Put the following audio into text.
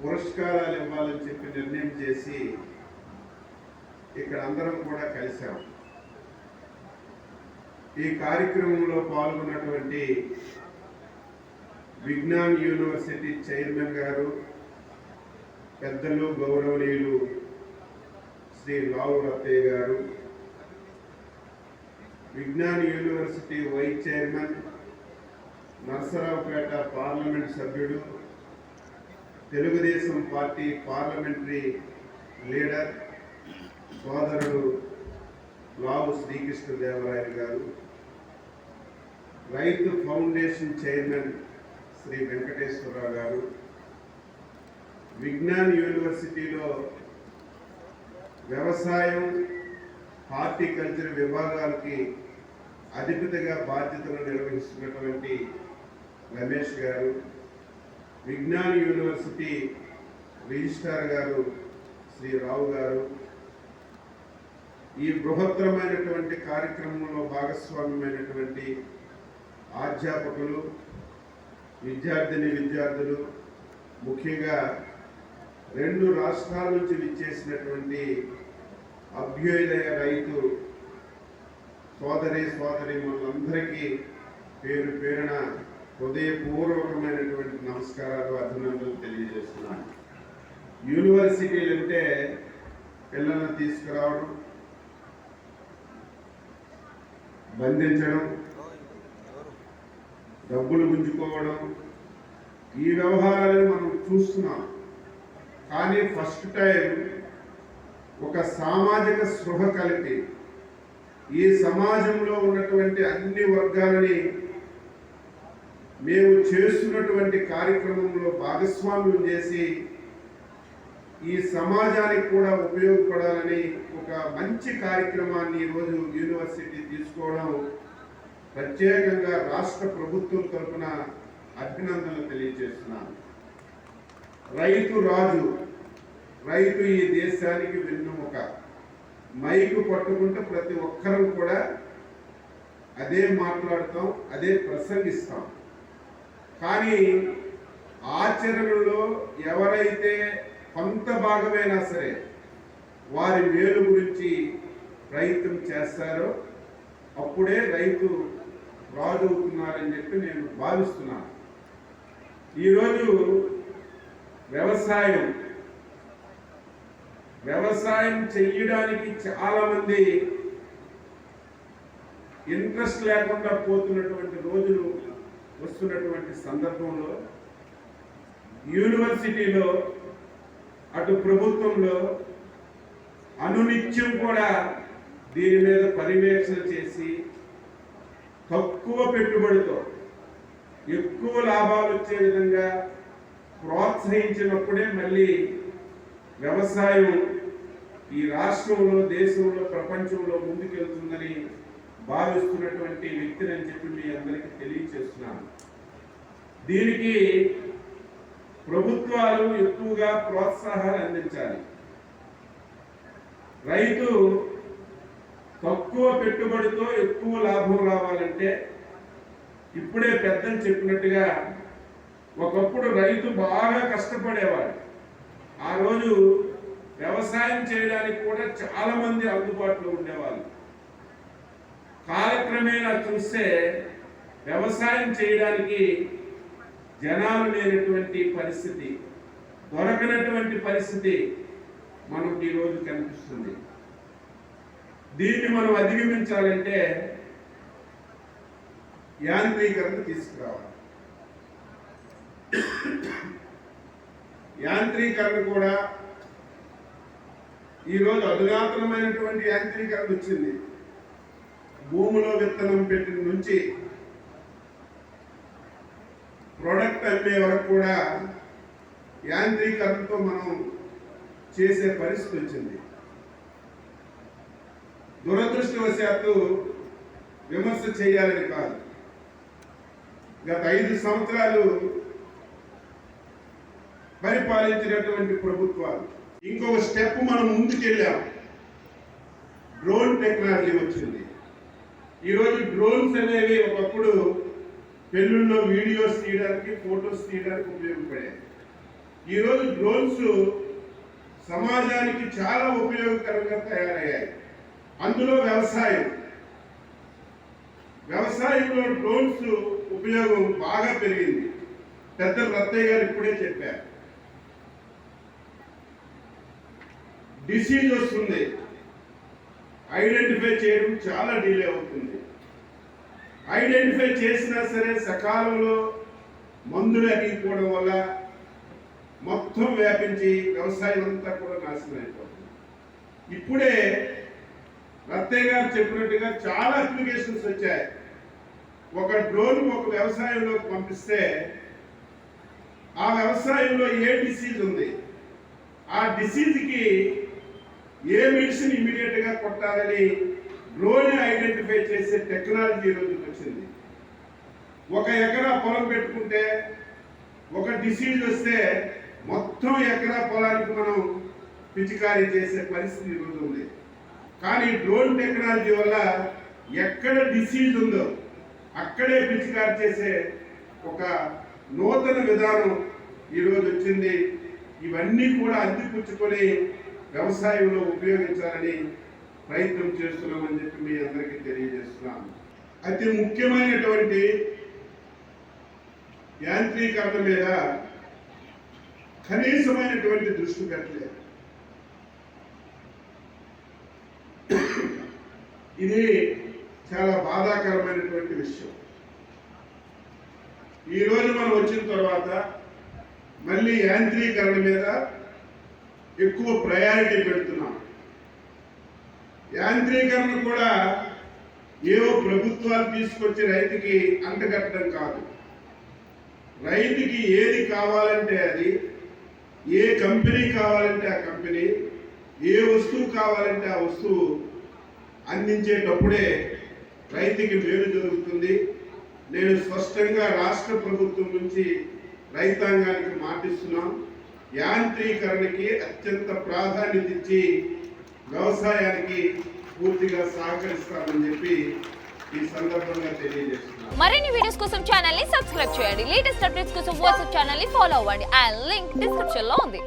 పురస్కారాలు ఇవ్వాలని చెప్పి నిర్ణయం చేసి ఇక్కడ అందరం కూడా కలిశాం. ఈ కార్యక్రమంలో పాల్గొన్నటువంటి విజ్ఞాన్ యూనివర్సిటీ చైర్మన్ గారు, పెద్దలు గౌరవనీయులు శ్రీ లావు రత్తయ్య గారు, Vignan university vice chairman, Narasaraopet parliament సభ్యుడు, తెలుగుదేశం పార్టీ పార్లమెంటరీ లీడర్ సోదరుడు లావు శ్రీకృష్ణదేవరాయలు గారు, రైతు ఫౌండేషన్ చైర్మన్ శ్రీ వెంకటేశ్వరరావు గారు, విజ్ఞాన్ యూనివర్సిటీలో వ్యవసాయం, హార్టికల్చర్ విభాగాలకి అధిపతిగా బాధ్యతలు నిర్వహిస్తున్నటువంటి రమేష్ గారు, విజ్ఞాన్ యూనివర్సిటీ రిజిస్ట్రార్ గారు శ్రీ రావు గారు, ఈ బృహత్తరమైనటువంటి కార్యక్రమంలో భాగస్వామ్యమైనటువంటి అధ్యాపకులు, విద్యార్థులు, ముఖ్యంగా 2 రాష్ట్రాల నుంచి విచ్చేసినటువంటి అభ్యుదయ రైతు సోదరీమణులందరికీ పేరు పేరున హృదయపూర్వకమైనటువంటి నమస్కారాలు, అభినందనలు తెలియజేస్తున్నాను. యూనివర్సిటీలు అంటే పిల్లలను తీసుకురావడం, బంధించడం, డబ్బులు గుంజుకోవడం, ఈ వ్యవహారాలను మనం చూస్తున్నాం. కానీ ఫస్ట్ టైం ఒక సామాజిక స్పృహ కలిపి ఈ సమాజంలో ఉన్నటువంటి అన్ని వర్గాలని మేము చేస్తున్నటువంటి కార్యక్రమంలో భాగస్వామ్యం చేసి ఈ సమాజానికి కూడా ఉపయోగపడాలని ఒక మంచి కార్యక్రమాన్ని ఈరోజు యూనివర్సిటీ తీసుకోవడం ప్రత్యేకంగా రాష్ట్ర ప్రభుత్వం తరఫున అభినందనలు తెలియజేస్తున్నాను. రైతు రాజు, రైతు ఈ దేశానికి వెన్నుముక. మైకు పట్టుకుంటే ప్రతి ఒక్కరూ కూడా అదే మాట్లాడతాం, అదే ప్రసంగిస్తాం. కానీ ఆచరణలో ఎవరైతే కొంత భాగమైనా సరే వారి మేలు గురించి ప్రయత్నం చేస్తారో అప్పుడే రైతు రాజు అవుతున్నారని చెప్పి నేను భావిస్తున్నాను. ఈరోజు వ్యవసాయం చెయ్యడానికి చాలా మంది ఇంట్రెస్ట్ లేకుండా పోతున్నటువంటి రోజులు వస్తున్నటువంటి సందర్భంలో యూనివర్సిటీలో అటు ప్రభుత్వంలో అనునిత్యం కూడా దీని మీద పర్యవేక్షణ చేసి తక్కువ పెట్టుబడితో ఎక్కువ లాభాలు వచ్చే విధంగా ప్రోత్సహించినప్పుడే మళ్ళీ వ్యవసాయం ఈ రాష్ట్రంలో, దేశంలో, ప్రపంచంలో ముందుకెళ్తుందని భావిస్తున్నటువంటి వ్యక్తిని అని చెప్పి మీ అందరికీ తెలియజేస్తున్నాను. దీనికి ప్రభుత్వాలు ఎక్కువగా ప్రోత్సాహాలు అందించాలి. రైతు తక్కువ పెట్టుబడితో ఎక్కువ లాభం రావాలంటే ఇప్పుడే పెద్దలు చెప్పినట్టుగా ఒకప్పుడు రైతు బాగా కష్టపడేవాడు. ఆ రోజు వ్యవసాయం చేయడానికి కూడా చాలా మంది అందుబాటులో ఉండేవాళ్ళు. కాలక్రమేణా చూస్తే వ్యవసాయం చేయడానికి జనాలు లేనటువంటి పరిస్థితి, దొరకనటువంటి పరిస్థితి మనకు ఈరోజు కనిపిస్తుంది. దీన్ని మనం అధిగమించాలంటే యాంత్రీకరణ తీసుకురావాలి. యాంత్రీకరణ కూడా ఈరోజు అధునాతనమైనటువంటి యాంత్రీకరణ వచ్చింది. భూమిలో విత్తనం పెట్టిన నుంచి ప్రొడక్ట్ అమ్మే వరకు కూడా యాంత్రీకరణతో మనం చేసే పరిస్థితి వచ్చింది. దురదృష్టవశాత్తు విమర్శ చేయాలని కాదు, గత 5 సంవత్సరాలు పరిపాలించినటువంటి ప్రభుత్వాలు ఇంకొక స్టెప్ మనం ముందుకెళ్ళాం. డ్రోన్ టెక్నాలజీ వచ్చింది. ఈరోజు డ్రోన్స్ అనేవి ఒకప్పుడు పెళ్ళిళ్ళలో వీడియోస్ తీయడానికి, ఫోటోస్ తీయడానికి ఉపయోగపడేది. ఈరోజు డ్రోన్స్ సమాజానికి చాలా ఉపయోగకరంగా తయారయ్యాయి. అందులో వ్యవసాయంలో డ్రోన్స్ ఉపయోగం బాగా పెరిగింది. పెద్ద రత్తయ్య గారు ఇప్పుడే చెప్పారు. డిసీజ్ వస్తుంది, ఐడెంటిఫై చేయడం చాలా డిలే అవుతుంది. ఐడెంటిఫై చేసినా సరే సకాలంలో మందులు అడిగిపోవడం వల్ల మొత్తం వ్యాపించి వ్యవసాయం అంతా కూడా నాశనం అయిపోతుంది. ఇప్పుడే రత్తయ్య గారు చెప్పినట్టుగా చాలా అప్లికేషన్స్ వచ్చాయి. ఒక డ్రోన్ ఒక వ్యవసాయంలోకి పంపిస్తే ఆ వ్యవసాయంలో ఏ డిసీజ్ ఉంది, ఆ డిసీజ్కి ఏ మెడిసిన్ ఇమీడియట్ గా కొట్టాలని డ్రోన్ ఐడెంటిఫై చేసే టెక్నాలజీ ఈరోజు వచ్చింది. ఒక ఎకరా పొలం పెట్టుకుంటే ఒక డిసీజ్ వస్తే మొత్తం ఎకరా పొలానికి మనం పిచికారీ చేసే పరిస్థితి ఈరోజు ఉంది. కానీ డ్రోన్ టెక్నాలజీ వల్ల ఎక్కడ డిసీజ్ ఉందో అక్కడే పిచికారీ చేసే ఒక నూతన విధానం ఈరోజు వచ్చింది. ఇవన్నీ కూడా అందిపుచ్చుకొని వ్యవసాయంలో ఉపయోగించాలని ప్రయత్నం చేస్తున్నామని చెప్పి మీ అందరికీ తెలియజేస్తున్నాను. అతి ముఖ్యమైనటువంటి యాంత్రీకరణ మీద కనీసమైనటువంటి దృష్టి పెట్టలేదు. ఇది చాలా బాధాకరమైనటువంటి విషయం. ఈరోజు మనం వచ్చిన తర్వాత మళ్ళీ యాంత్రీకరణ మీద ఎక్కువ ప్రయారిటీ పెడుతున్నాం. యాంత్రీకరణ కూడా ఏవో ప్రభుత్వాలు తీసుకొచ్చి రైతుకి అంటగట్టడం కాదు. రైతుకి ఏది కావాలంటే అది, ఏ కంపెనీ కావాలంటే ఆ కంపెనీ, ఏ వస్తువు కావాలంటే ఆ వస్తువు అందించేటప్పుడే రైతుకి మేలు జరుగుతుంది. నేను స్పష్టంగా రాష్ట్ర ప్రభుత్వం నుంచి రైతాంగానికి మాటిస్తున్నాం. యాంత్రీకరణకి అత్యంత ప్రాధాన్యత ఇచ్చి వ్యవసాయానికి పూర్తిగా సహకరిస్తామని చెప్పి ఈ సందర్భంగా తెలియజేస్తున్నాను. మరిన్ని వీడియోస్ కోసం ఛానల్ ని సబ్స్క్రైబ్ చేయండి. లేటెస్ట్ అప్డేట్స్ కోసం వాట్సాప్ ఛానల్ ని ఫాలో అవ్వండి. ఆ లింక్ డిస్క్రిప్షన్ లో ఉంది.